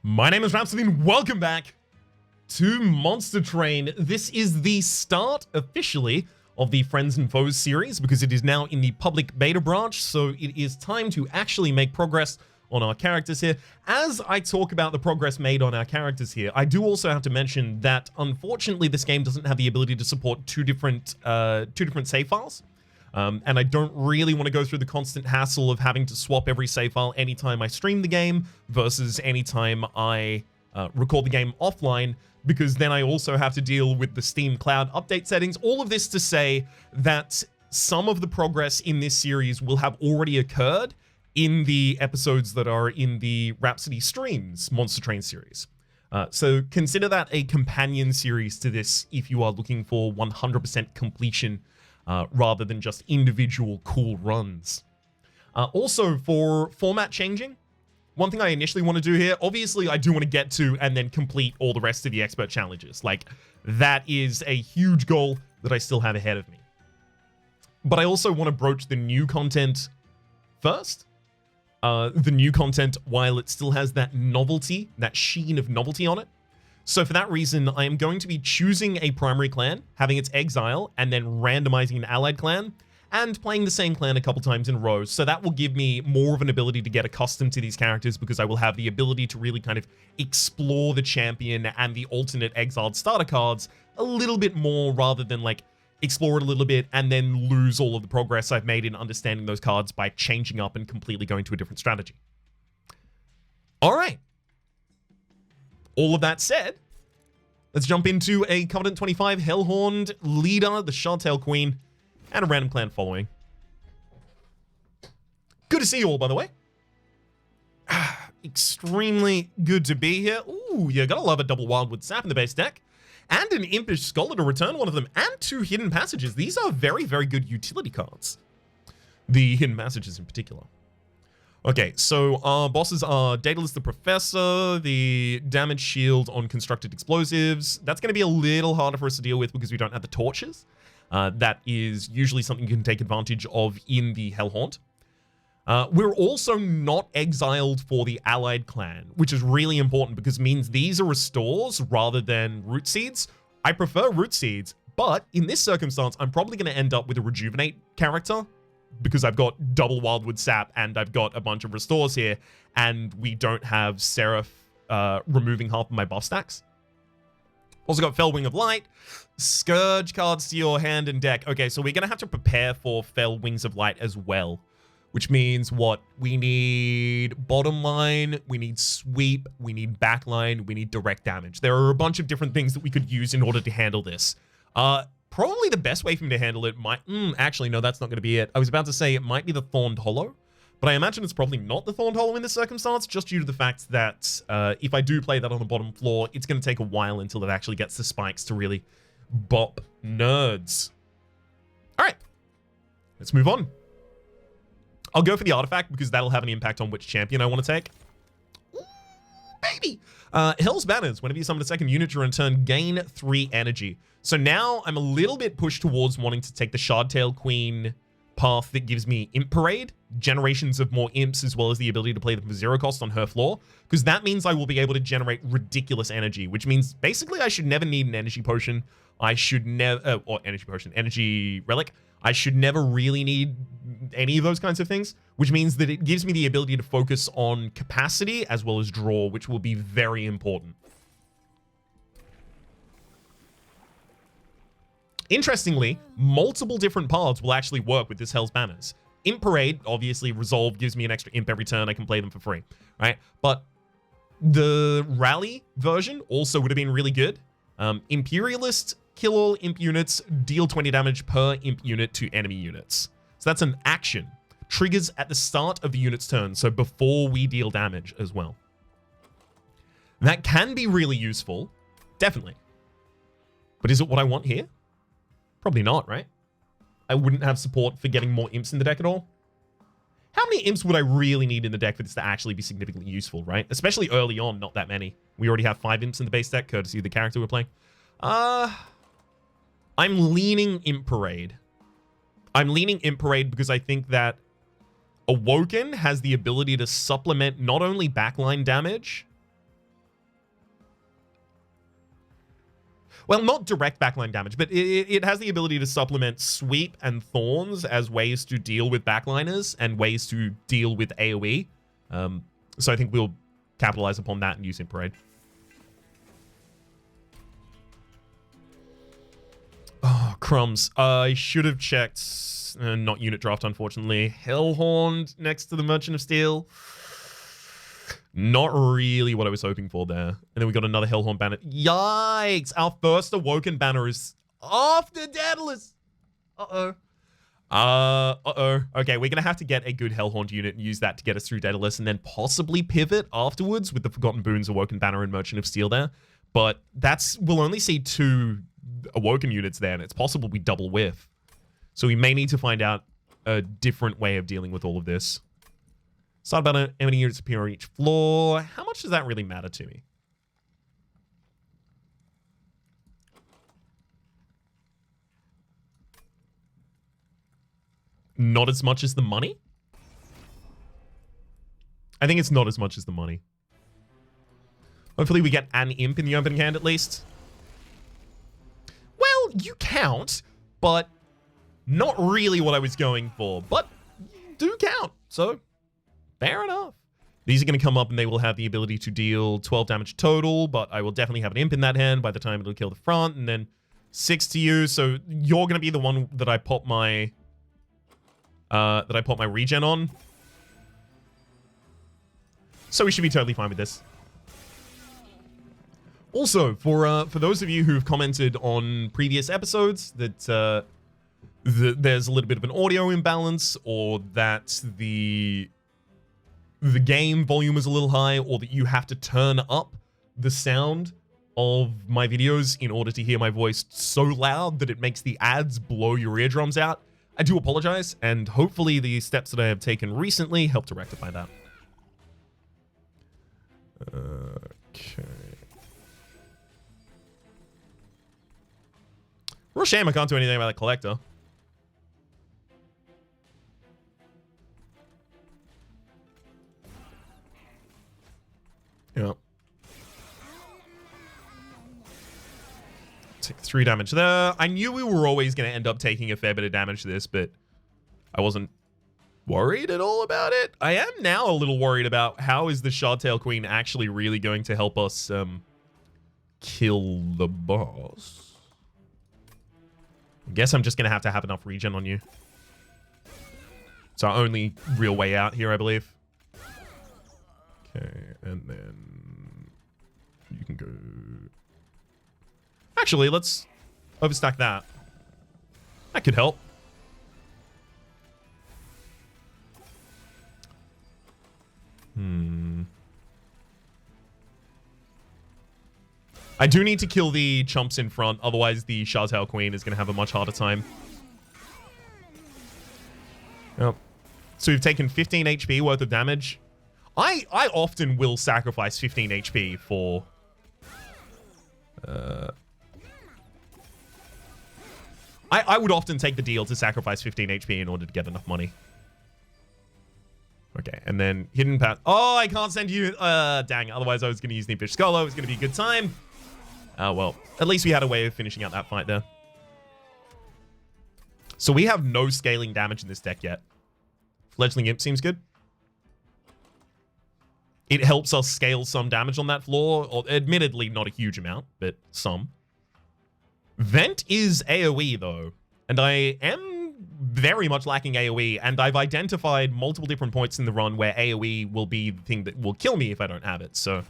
My name is Rhapsody and welcome back to Monster Train. This is the start, officially, of the Friends and Foes series because it is now in the public beta branch, so it is time to actually make progress on our characters here. As I talk about the progress made on our characters here, I do also have to mention that, unfortunately, this game doesn't have the ability to support two different save files. And I don't really want to go through the constant hassle of having to swap every save file anytime I stream the game versus anytime I record the game offline, because then I also have to deal with the Steam Cloud update settings. All of this to say that some of the progress in this series will have already occurred in the episodes that are in the Rhapsody Streams Monster Train series. So consider that a companion series to this if you are looking for 100% completion rather than just individual cool runs. Also, for format changing, one thing I initially want to do here, obviously I do want to get to and then complete all the rest of the expert challenges. Like, that is a huge goal that I still have ahead of me. But I also want to broach the new content first. The new content, while it still has that novelty, that sheen of novelty on it. So for that reason, I am going to be choosing a primary clan, having its exile, and then randomizing an allied clan, and playing the same clan a couple times in a row. So that will give me more of an ability to get accustomed to these characters, because I will have the ability to really kind of explore the champion and the alternate exiled starter cards a little bit more, rather than like explore it a little bit and then lose all of the progress I've made in understanding those cards by changing up and completely going to a different strategy. All right. All of that said, let's jump into a Covenant 25 Hellhorned leader, the Shardtail Queen, and a random clan following. Good to see you all, by the way. Extremely good to be here. Ooh, you gotta love a double Wildwood Sap in the base deck. And an Impish Scholar to return one of them, and two Hidden Passages. These are very, very good utility cards. The Hidden Passages in particular. Okay, so our bosses are Daedalus the Professor, the damage shield on constructed explosives. That's going to be a little harder for us to deal with because we don't have the torches. That is usually something you can take advantage of in the Hellhaunt. We're also not exiled for the allied clan, which is really important because it means these are restores rather than root seeds. I prefer root seeds, but in this circumstance, I'm probably going to end up with a rejuvenate character, because I've got double Wildwood Sap and I've got a bunch of restores here, and we don't have Seraph removing half of my buff stacks. Also got Fell Wing of Light, Scourge cards to your hand and deck. Okay, so we're going to have to prepare for Fell Wings of Light as well, which means what? We need bottom line, we need sweep, we need backline, we need direct damage. There are a bunch of different things that we could use in order to handle this. Probably the best way for me to handle it might... actually, no, that's not going to be it. I was about to say it might be the Thorned Hollow, but I imagine it's probably not the Thorned Hollow in this circumstance, just due to the fact that if I do play that on the bottom floor, it's going to take a while until it actually gets the spikes to really bop nerds. All right, let's move on. I'll go for the artifact because that'll have an impact on which champion I want to take. Ooh, baby! Hell's Banners. Whenever you summon a second unit, you return gain 3 energy. So now I'm a little bit pushed towards wanting to take the Shardtail Queen path that gives me Imp Parade, generations of more imps, as well as the ability to play them for 0 cost on her floor, because that means I will be able to generate ridiculous energy, which means basically I should never need an energy potion. I should never, or energy potion, energy relic. I should never really need any of those kinds of things, which means that it gives me the ability to focus on capacity as well as draw, which will be very important. Interestingly, multiple different paths will actually work with this Hell's Banners. Imp Parade, obviously, Resolve gives me an extra imp every turn. I can play them for free, right? But the Rally version also would have been really good. Imperialist, kill all imp units, deal 20 damage per imp unit to enemy units. So that's an action. Triggers at the start of the unit's turn, so before we deal damage as well. That can be really useful, definitely. But is it what I want here? Probably not, right? I wouldn't have support for getting more imps in the deck at all. How many imps would I really need in the deck for this to actually be significantly useful, right? Especially early on, not that many. We already have 5 imps in the base deck, courtesy of the character we're playing. I'm leaning Imp Parade. I'm leaning Imp Parade because I think that Awoken has the ability to supplement not only backline damage, Well, not direct backline damage, but it has the ability to supplement sweep and thorns as ways to deal with backliners and ways to deal with AoE. So I think we'll capitalize upon that and use in Parade. Oh, crumbs. I should have checked. Not unit draft, unfortunately. Hellhorn next to the Merchant of Steel. Not really what I was hoping for there. And then we got another Hellhorn banner. Yikes! Our first Awoken banner is after Daedalus. Uh-oh. Okay, we're gonna have to get a good Hellhorn unit and use that to get us through Daedalus, and then possibly pivot afterwards with the Forgotten Boons, Awoken banner, and Merchant of Steel there. But we'll only see 2 Awoken units there, and it's possible we double whiff. So we may need to find out a different way of dealing with all of this. Start about how many units appear on each floor. How much does that really matter to me? Not as much as the money? I think it's not as much as the money. Hopefully we get an imp in the opening hand at least. Well, you count, but not really what I was going for. But you do count, so fair enough. These are going to come up and they will have the ability to deal 12 damage total, but I will definitely have an imp in that hand by the time it'll kill the front, and then 6 to you, so you're going to be the one that I pop my regen on. So we should be totally fine with this. Also, for those of you who've commented on previous episodes that there's a little bit of an audio imbalance, or that the game volume is a little high, or that you have to turn up the sound of my videos in order to hear my voice so loud that it makes the ads blow your eardrums out, I do apologize, and hopefully the steps that I have taken recently help to rectify that. Okay. Real shame I can't do anything about the collector. Yeah. Take 3 damage there. I knew we were always going to end up taking a fair bit of damage to this, but I wasn't worried at all about it. I am now a little worried about how is the Shardtail Queen actually really going to help us kill the boss. I guess I'm just going to have enough regen on you. It's our only real way out here, I believe. Okay, and then you can go... Actually, let's overstack that. That could help. I do need to kill the chumps in front, otherwise the Shardtail Queen is going to have a much harder time. Yep. So we've taken 15 HP worth of damage. I often will sacrifice 15 HP for... I would often take the deal to sacrifice 15 HP in order to get enough money. Okay, and then hidden path. Oh, I can't send you... dang, otherwise I was going to use the Impish Scholar. It was going to be a good time. Well, at least we had a way of finishing out that fight there. So we have no scaling damage in this deck yet. Fledgling Imp seems good. It helps us scale some damage on that floor. Or, admittedly, not a huge amount, but some. Vent is AoE, though. And I am very much lacking AoE, and I've identified multiple different points in the run where AoE will be the thing that will kill me if I don't have it, so...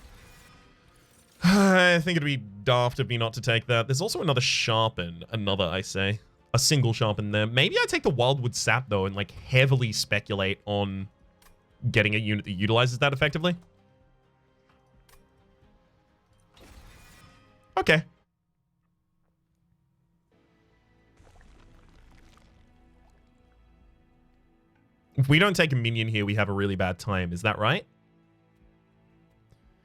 I think it'd be daft of me not to take that. There's also another Sharpen. I say. A single Sharpen there. Maybe I take the Wildwood Sap, though, and, like, heavily speculate on getting a unit that utilizes that effectively. Okay. If we don't take a minion here, we have a really bad time. Is that right?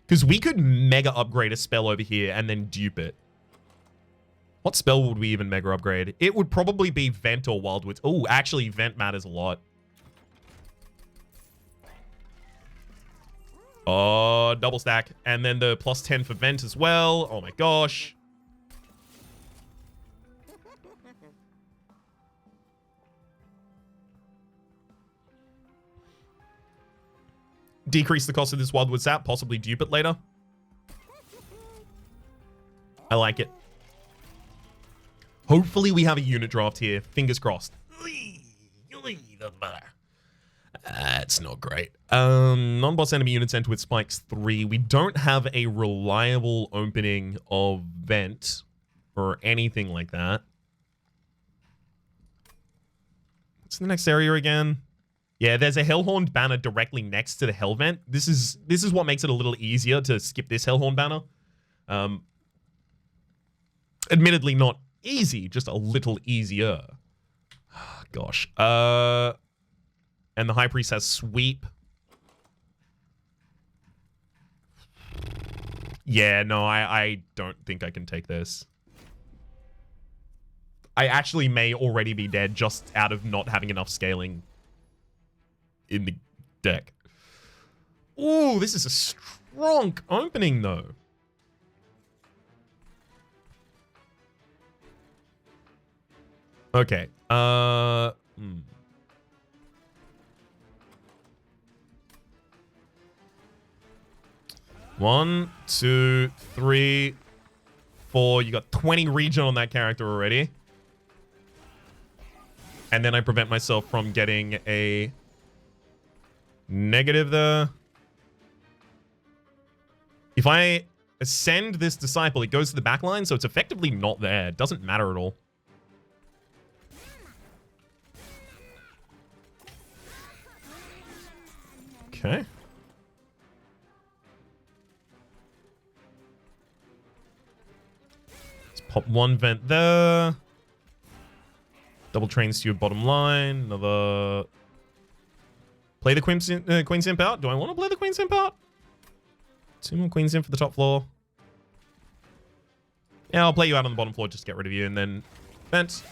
Because we could mega upgrade a spell over here and then dupe it. What spell would we even mega upgrade? It would probably be Vent or Wildwood. Oh, actually, Vent matters a lot. Oh, double stack. And then the +10 for Vent as well. Oh my gosh. Decrease the cost of this Wildwood Sap, possibly dupe it later. I like it. Hopefully we have a unit draft here. Fingers crossed. It's not great. Non-boss enemy units enter with spikes 3. We don't have a reliable opening of vent or anything like that. What's the next area again? Yeah, there's a Hellhorn banner directly next to the Hell vent. This is what makes it a little easier to skip this Hellhorn banner. Admittedly not easy, just a little easier. Gosh. And the High Priest has sweep. Yeah, no, I don't think I can take this. I actually may already be dead just out of not having enough scaling in the deck. Ooh, this is a strong opening, though. Okay. 1, 2, 3, 4. You got 20 regen on that character already. And then I prevent myself from getting a negative there. If I ascend this disciple, it goes to the back line, so it's effectively not there. It doesn't matter at all. Okay. Let's pop one vent there. Double trains to your bottom line. Another. Play the Queen Simp out. Do I want to play the Queen Simp out? 2 more Queen Simp for the top floor. Yeah, I'll play you out on the bottom floor just to get rid of you, and then vent.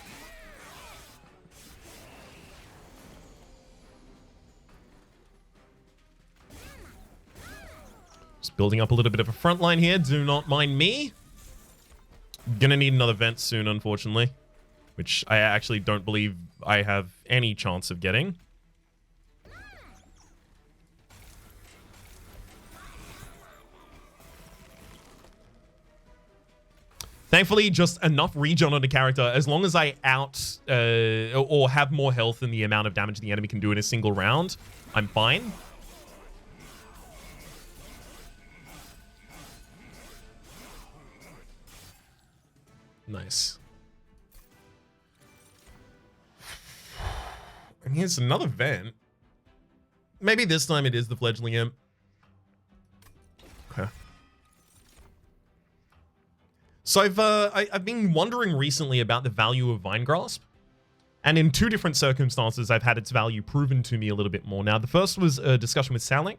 Just building up a little bit of a front line here. Do not mind me. Gonna need another vent soon, unfortunately. Which I actually don't believe I have any chance of getting. Thankfully, just enough regen on a character. As long as I or have more health than the amount of damage the enemy can do in a single round, I'm fine. Nice. And here's another vent. Maybe this time it is the Fledgling Imp. Okay. So I've been wondering recently about the value of Vine Grasp. And in 2 different circumstances, I've had its value proven to me a little bit more. Now, the first was a discussion with Salink,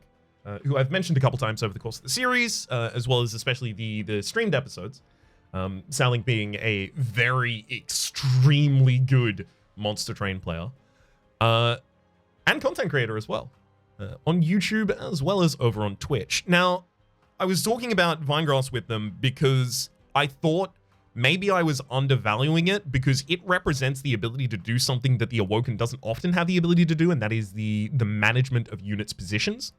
who I've mentioned a couple times over the course of the series, as well as especially the streamed episodes. Salink being a very extremely good Monster Train player. And content creator as well. On YouTube as well as over on Twitch. Now, I was talking about Vinegrass with them because I thought maybe I was undervaluing it because it represents the ability to do something that the Awoken doesn't often have the ability to do, and that is the management of units' positions.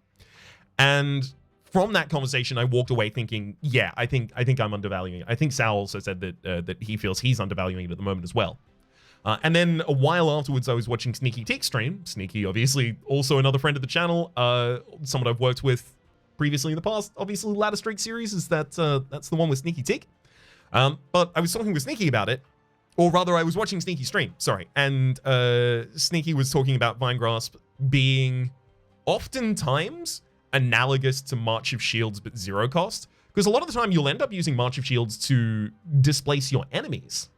And from that conversation, I walked away thinking, yeah, I think I'm undervaluing it. I think Sal also said that he feels he's undervaluing it at the moment as well. And then a while afterwards, I was watching Sneaky Tick stream. Sneaky, obviously, also another friend of the channel, someone I've worked with previously in the past. Obviously, Ladder Streak series is that's the one with Sneaky Tick. But I was talking with Sneaky about it, or rather, I was watching Sneaky stream. Sorry, and Sneaky was talking about Vine Grasp being oftentimes analogous to March of Shields, but 0 cost, because a lot of the time you'll end up using March of Shields to displace your enemies.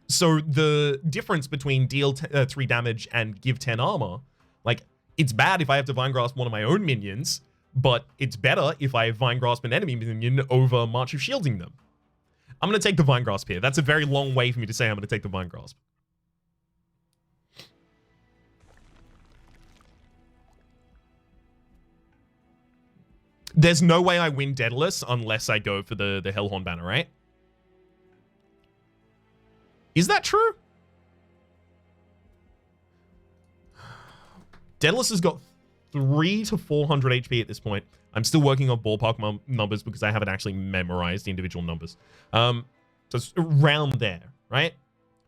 So the difference between deal 3 damage and give 10 armor, like, it's bad if I have to Vine Grasp one of my own minions, but it's better if I Vine Grasp an enemy minion over March of Shielding them. I'm going to take the Vine Grasp here. That's a very long way for me to say I'm going to take the Vine Grasp. There's no way I win Daedalus unless I go for the Hellhorn banner, right? Is that true? Daedalus has got 3 to 400 HP at this point. I'm still working on ballpark numbers because I haven't actually memorized the individual numbers. So it's around there, right?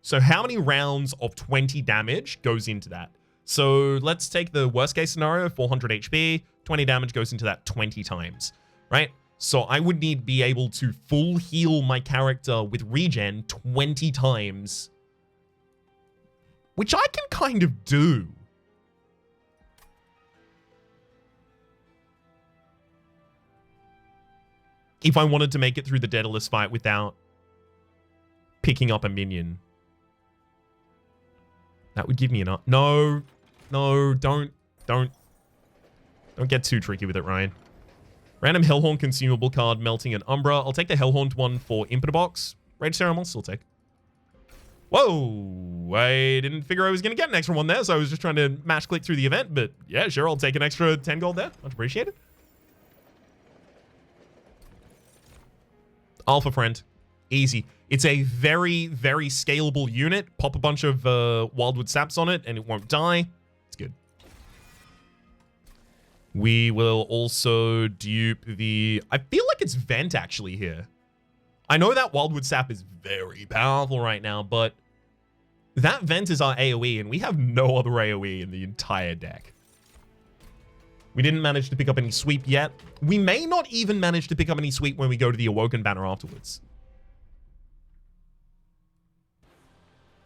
So how many rounds of 20 damage goes into that? So let's take the worst case scenario, 400 HP, 20 damage goes into that 20 times, right? So I would need to be able to full heal my character with regen 20 times, which I can kind of do. If I wanted to make it through the Daedalus fight without picking up a minion. That would give me an... No, don't get too tricky with it, Ryan. Random Hellhorn consumable card, melting an Umbra. I'll take the Hellhorned one for Impeter Box. Rage Ceremony, still take. Whoa, I didn't figure I was going to get an extra one there, so I was just trying to mash click through the event, but yeah, sure, I'll take an extra 10 gold there. Much appreciated. Alpha Friend. Easy. It's a very, very scalable unit. Pop a bunch of Wildwood Saps on it, and it won't die. It's good. We will also dupe the... I feel like it's Vent, actually, here. I know that Wildwood Sap is very powerful right now, but that Vent is our AoE, and we have no other AoE in the entire deck. We didn't manage to pick up any sweep yet. We may not even manage to pick up any sweep when we go to the Awoken banner afterwards.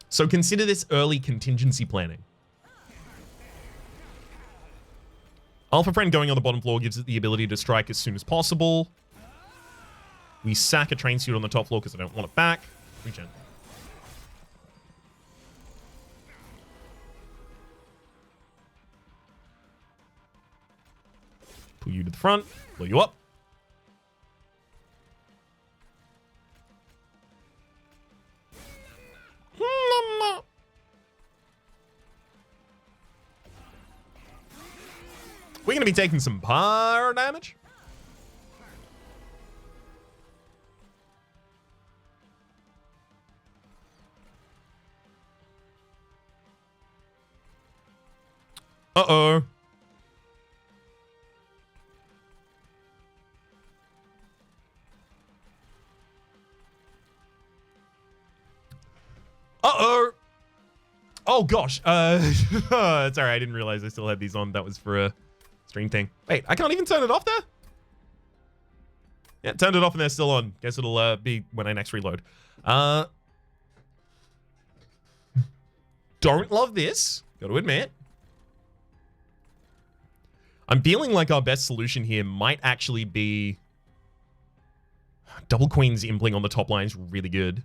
So consider this early contingency planning. Alpha Friend going on the bottom floor gives it the ability to strike as soon as possible. We sack a train suit on the top floor because I don't want it back. Regen. Pull you to the front, blow you up. We're going to be taking some pyro damage. Uh-oh. Uh-oh. Oh, gosh. It's all right. I didn't realize I still had these on. That was for a stream thing. Wait, I can't even turn it off there? Yeah, turned it off and they're still on. Guess it'll be when I next reload. Don't love this. Got to admit. I'm feeling like our best solution here might actually be... Double Queen's Impling on the top line is really good.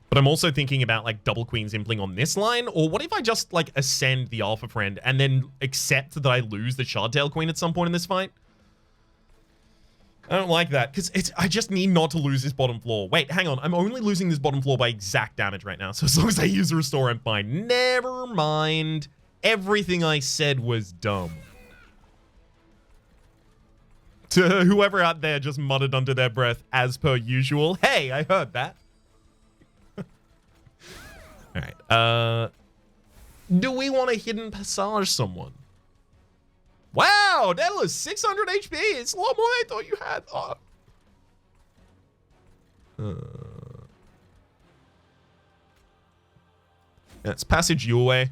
But I'm also thinking about like Double Queen's Impling on this line. Or what if I just like ascend the Alpha Friend and then accept that I lose the Shardtail Queen at some point in this fight? I don't like that because I just need not to lose this bottom floor. Wait, hang on. I'm only losing this bottom floor by exact damage right now. So as long as I use a restore, I'm fine. Never mind. Everything I said was dumb. To whoever out there just muttered under their breath, as per usual. Hey, I heard that. All right. Do we want a Hidden Passage someone? Wow, Daedalus, 600 HP. It's a lot more than I thought you had. Oh. Let's passage your way.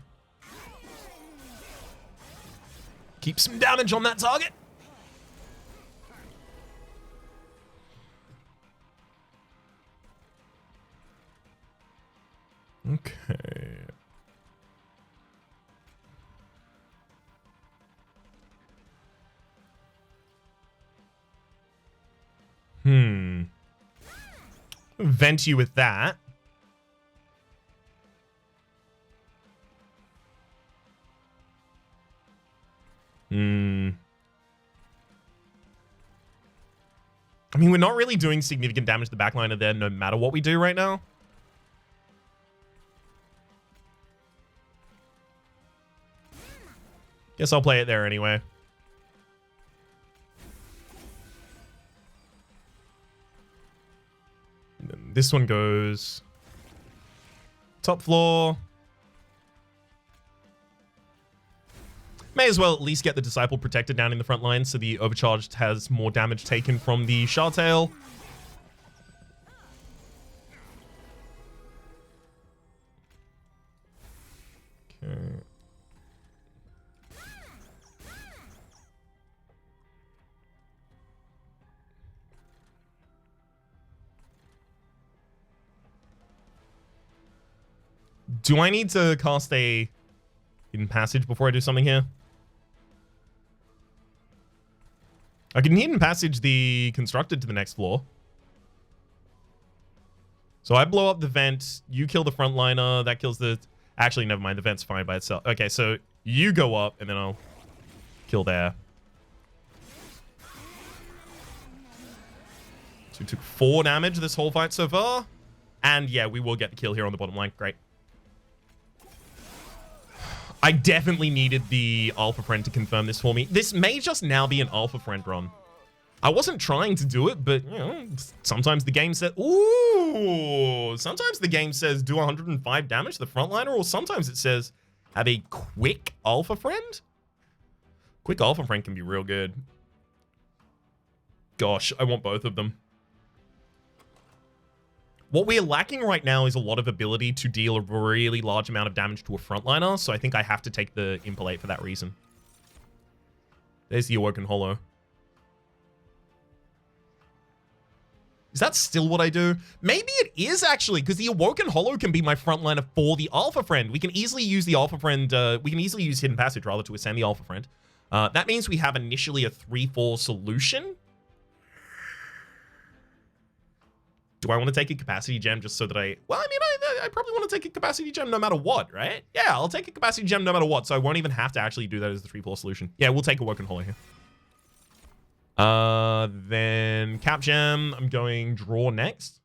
Keep some damage on that target. Okay. Vent you with that. I mean, we're not really doing significant damage to the backline of there no matter what we do right now. Guess I'll play it there anyway. And then this one goes top floor. May as well at least get the Disciple Protector down in the front line so the Overcharged has more damage taken from the Shartail. Okay. Do I need to cast a hidden passage before I do something here? I can hidden passage the constructed to the next floor. So I blow up the vent, you kill the frontliner, that kills the... Actually, never mind, the vent's fine by itself. Okay, so you go up, and then I'll kill there. So we took 4 damage this whole fight so far. And yeah, we will get the kill here on the bottom line. Great. I definitely needed the Alpha Friend to confirm this for me. This may just now be an Alpha Friend run. I wasn't trying to do it, but, you know, sometimes the game says... Ooh! Sometimes the game says do 105 damage to the frontliner, or sometimes it says have a quick Alpha Friend? Quick Alpha Friend can be real good. Gosh, I want both of them. What we're lacking right now is a lot of ability to deal a really large amount of damage to a frontliner, so I think I have to take the Impalate for that reason. There's the Awoken Hollow. Is that still what I do? Maybe it is actually, because the Awoken Hollow can be my frontliner for the Alpha Friend. We can easily use the Alpha Friend, we can easily use Hidden Passage, rather, to ascend the Alpha Friend. That means we have initially a 3-4 solution. Do I want to take a Capacity Gem just so that I... Well, I mean, I probably want to take a Capacity Gem no matter what, right? Yeah, I'll take a Capacity Gem no matter what, so I won't even have to actually do that as the 3-4 solution. Yeah, we'll take a Awoken Hollow here. Then Cap Gem, I'm going Draw next.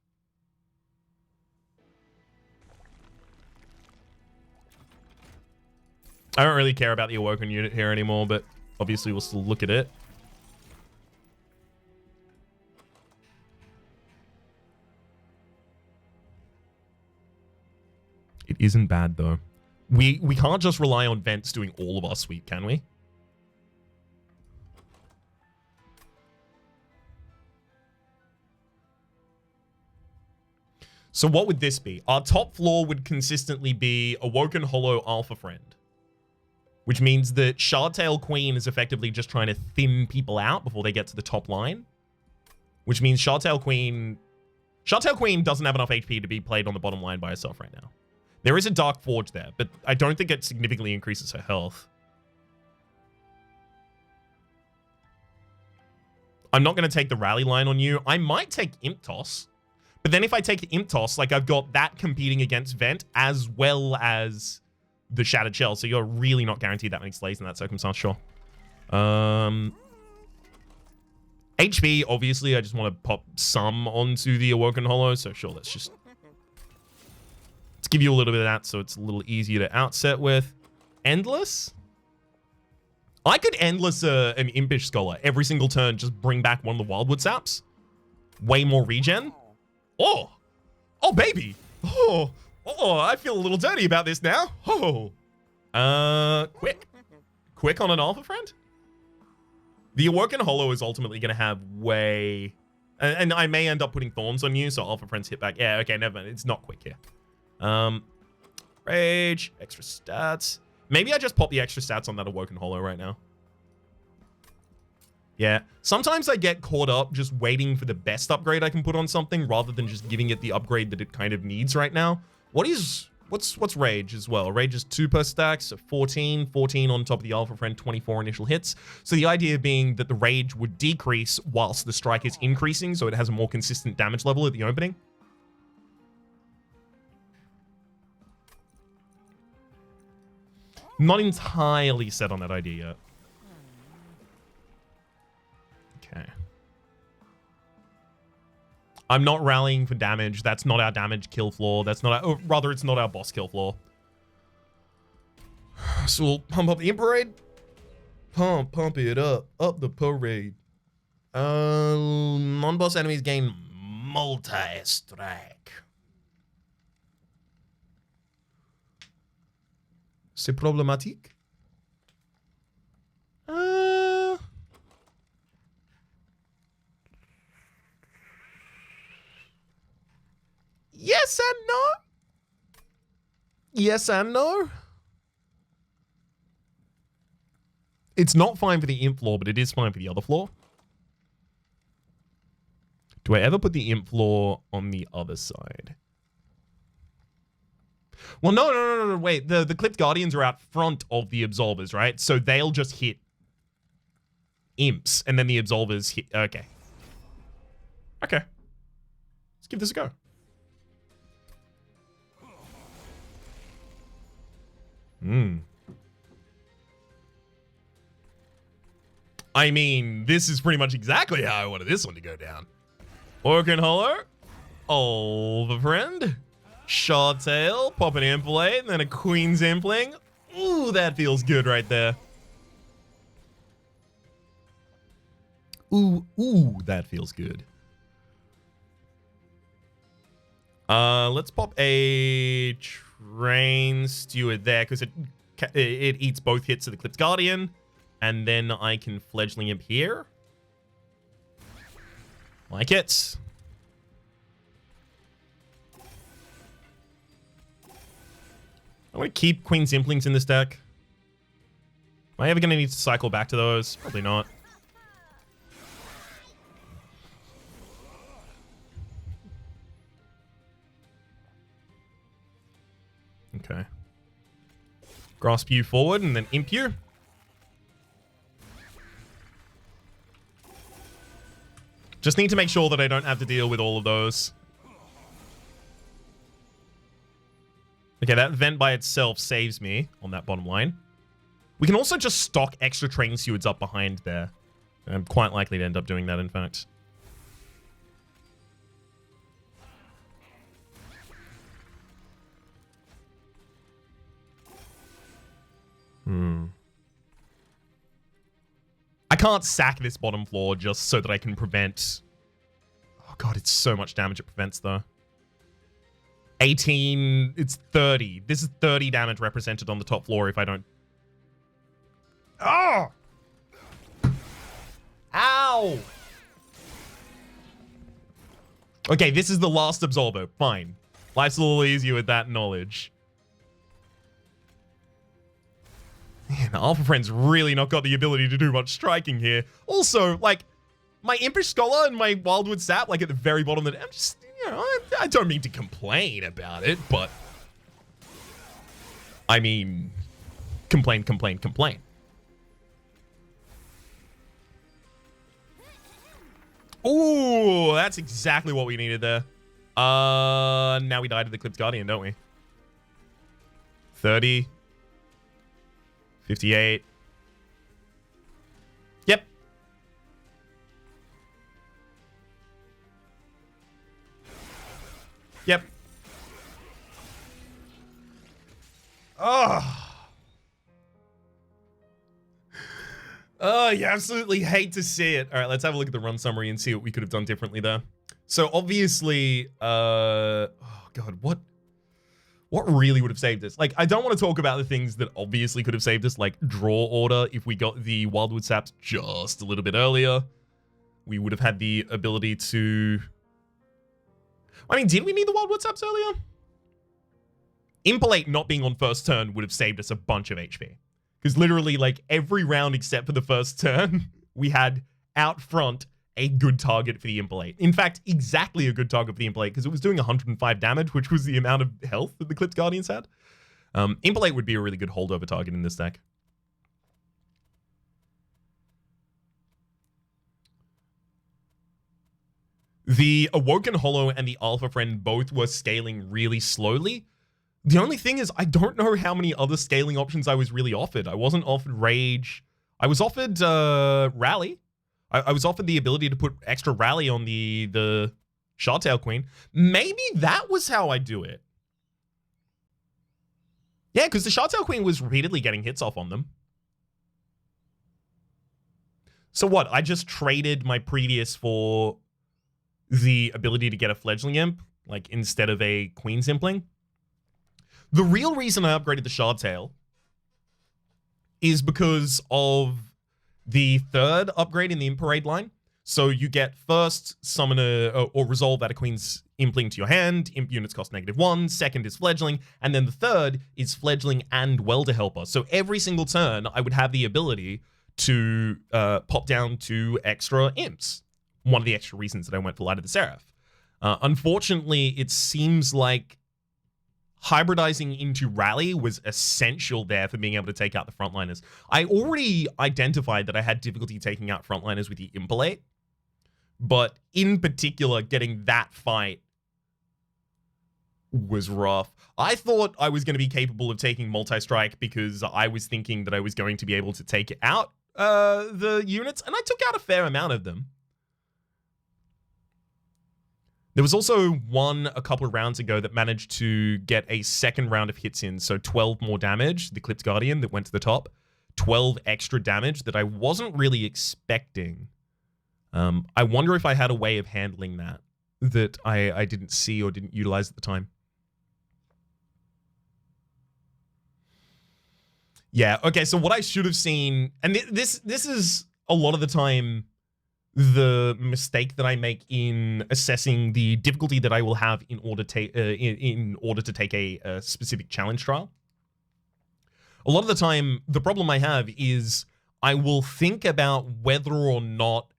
I don't really care about the Awoken unit here anymore, but obviously we'll still look at it. It isn't bad, though. We can't just rely on Vents doing all of our sweep, can we? So what would this be? Our top floor would consistently be Awoken Hollow Alpha Friend, which means that Shardtail Queen is effectively just trying to thin people out before they get to the top line, which means Shardtail Queen doesn't have enough HP to be played on the bottom line by herself right now. There is a Dark Forge there, but I don't think it significantly increases her health. I'm not going to take the rally line on you. I might take Imp Toss. But then if I take the Imp Toss, like, I've got that competing against Vent as well as the Shattered Shell. So you're really not guaranteed that many slays in that circumstance, sure. HP, obviously, I just want to pop some onto the Awoken Hollow. So sure, let's give you a little bit of that so it's a little easier to outset with. Endless? I could Endless an Impish Scholar every single turn, just bring back one of the Wildwood Saps. Way more regen. Oh, baby. Oh, I feel a little dirty about this now. Oh, quick on an Alpha Friend. The Awoken Hollow is ultimately going to have way, and I may end up putting Thorns on you, so Alpha Friends hit back. Yeah, okay, never mind. It's not quick here. Rage, extra stats. Maybe I just pop the extra stats on that Awoken Hollow right now. Yeah, sometimes I get caught up just waiting for the best upgrade I can put on something rather than just giving it the upgrade that it kind of needs right now. What's Rage as well? Rage is 2 per stack, so 14 on top of the Alpha Friend, 24 initial hits. So the idea being that the Rage would decrease whilst the strike is increasing, so it has a more consistent damage level at the opening. Not entirely set on that idea yet. Okay. I'm not rallying for damage. That's not our damage kill floor. That's not our, rather, it's not our boss kill floor. So we'll pump up the parade. Pump it up. Up the parade. Non-boss enemies gain multi-strike. C'est problématique. Yes and no. Yes and no. It's not fine for the imp floor, but it is fine for the other floor. Do I ever put the imp floor on the other side? Well, no, wait. The clipped guardians are out front of the absolvers, right? So they'll just hit imps, and then the absolvers hit... Okay. Okay. Let's give this a go. I mean, this is pretty much exactly how I wanted this one to go down. Orkin Hollow. Olva Friend. Shardtail. Pop an Impalate, and then a Queen's Impling. Ooh, that feels good right there. Ooh, that feels good. Let's pop a Train Steward there, because it eats both hits of the Clipped Guardian. And then I can Fledgling Imp here. Like it. I want to keep Queen's Implings in this deck. Am I ever going to need to cycle back to those? Probably not. Okay. Grasp you forward and then Imp you. Just need to make sure that I don't have to deal with all of those. Okay, that vent by itself saves me on that bottom line. We can also just stock extra Train Stewards up behind there. I'm quite likely to end up doing that, in fact. I can't sack this bottom floor just so that I can prevent... Oh god, it's so much damage it prevents, though. 18... It's 30. This is 30 damage represented on the top floor if I don't... Oh! Ow! Okay, this is the last Absolver. Fine. Life's a little easier with that knowledge. Man, Alpha Friend's really not got the ability to do much striking here. Also, like, my Impish Scholar and my Wildwood Sap, like, at the very bottom of the... I'm just, you know, I don't mean to complain about it, but... I mean... Complain. Ooh, that's exactly what we needed there. Now we die to the Clipped Guardian, don't we? 30... 58. Yep. Yep. Oh, you absolutely hate to see it. All right, let's have a look at the run summary and see what we could have done differently there. So obviously, oh God, what really would have saved us? Like, I don't want to talk about the things that obviously could have saved us, like draw order. If we got the Wildwood Saps just a little bit earlier, we would have had the ability to... I mean, did we need the Wildwood Saps earlier? Impalate not being on first turn would have saved us a bunch of HP. Because literally, like, every round except for the first turn, we had out front a good target for the Impalate. In fact, exactly a good target for the Impalate, because it was doing 105 damage, which was the amount of health that the Clipped Guardians had. Impalate would be a really good holdover target in this deck. The Awoken Hollow and the Alpha Friend both were scaling really slowly. The only thing is, I don't know how many other scaling options I was really offered. I wasn't offered Rage. I was offered Rally. I was offered the ability to put extra Rally on the Shardtail Queen. Maybe that was how I do it. Yeah, because the Shardtail Queen was repeatedly getting hits off on them. So what? I just traded my previous for the ability to get a Fledgling Imp, like, instead of a Queen's Impling. The real reason I upgraded the Shardtail is because of the third upgrade in the Imp Parade line. So you get first summon or resolve that a Queen's Impling to your hand. Imp units cost -1. Second is Fledgling. And then the third is Fledgling and Welder Helper. So every single turn, I would have the ability to pop down 2 extra imps. One of the extra reasons that I went for Light of the Seraph. Unfortunately, it seems like hybridizing into Rally was essential there for being able to take out the frontliners. I already identified that I had difficulty taking out frontliners with the Impelate, but in particular, getting that fight was rough. I thought I was going to be capable of taking multi-strike because I was thinking that I was going to be able to take out the units, and I took out a fair amount of them. There was also one a couple of rounds ago that managed to get a second round of hits in, so 12 more damage, the Eclipse Guardian that went to the top, 12 extra damage that I wasn't really expecting. I wonder if I had a way of handling that I didn't see or didn't utilize at the time. Yeah, okay, so what I should have seen, and this is a lot of the time the mistake that I make in assessing the difficulty that I will have in order to take a specific challenge trial. A lot of the time, the problem I have is I will think about whether or not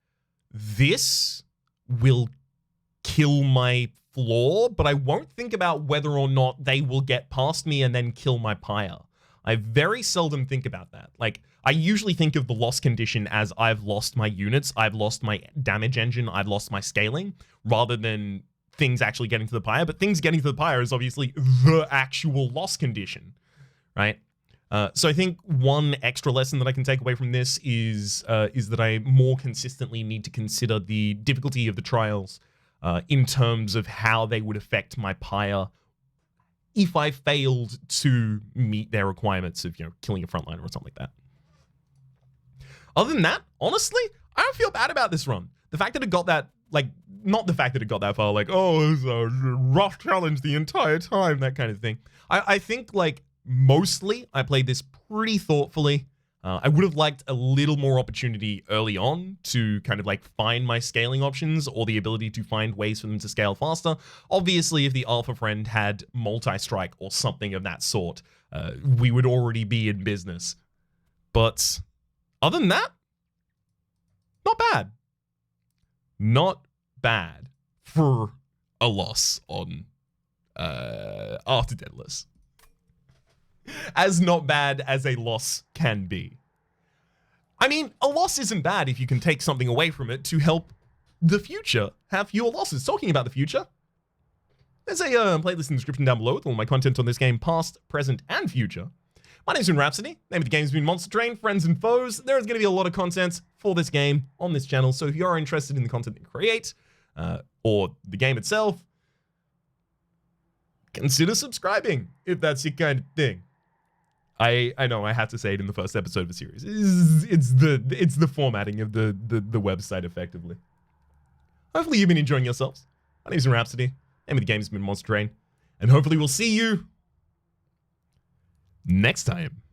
this will kill my floor, but I won't think about whether or not they will get past me and then kill my pyre. I very seldom think about that. Like, I usually think of the loss condition as I've lost my units, I've lost my damage engine, I've lost my scaling, rather than things actually getting to the pyre. But things getting to the pyre is obviously the actual loss condition, right? So I think one extra lesson that I can take away from this is that I more consistently need to consider the difficulty of the trials in terms of how they would affect my pyre if I failed to meet their requirements of, killing a frontliner or something like that. Other than that, honestly, I don't feel bad about this run. The fact that it got that, not the fact that it got that far, oh, it was a rough challenge the entire time, that kind of thing. I think, mostly I played this pretty thoughtfully. I would have liked a little more opportunity early on to kind of find my scaling options or the ability to find ways for them to scale faster. Obviously, if the Alpha Friend had multi-strike or something of that sort, we would already be in business. But other than that, not bad. Not bad for a loss on after Daedalus. As not bad as a loss can be. I mean, a loss isn't bad if you can take something away from it to help the future have fewer losses. Talking about the future, there's a playlist in the description down below with all my content on this game, past, present, and future. My name's been Rhapsody. Name of the game's been Monster Train, Friends and Foes. There is going to be a lot of content for this game on this channel, so if you are interested in the content that you create, or the game itself, consider subscribing if that's your kind of thing. I know I have to say it in the first episode of the series. It's the formatting of the website, effectively. Hopefully you've been enjoying yourselves. My name's Rhapsody. Name of the game's been Monster Train. And hopefully we'll see you next time.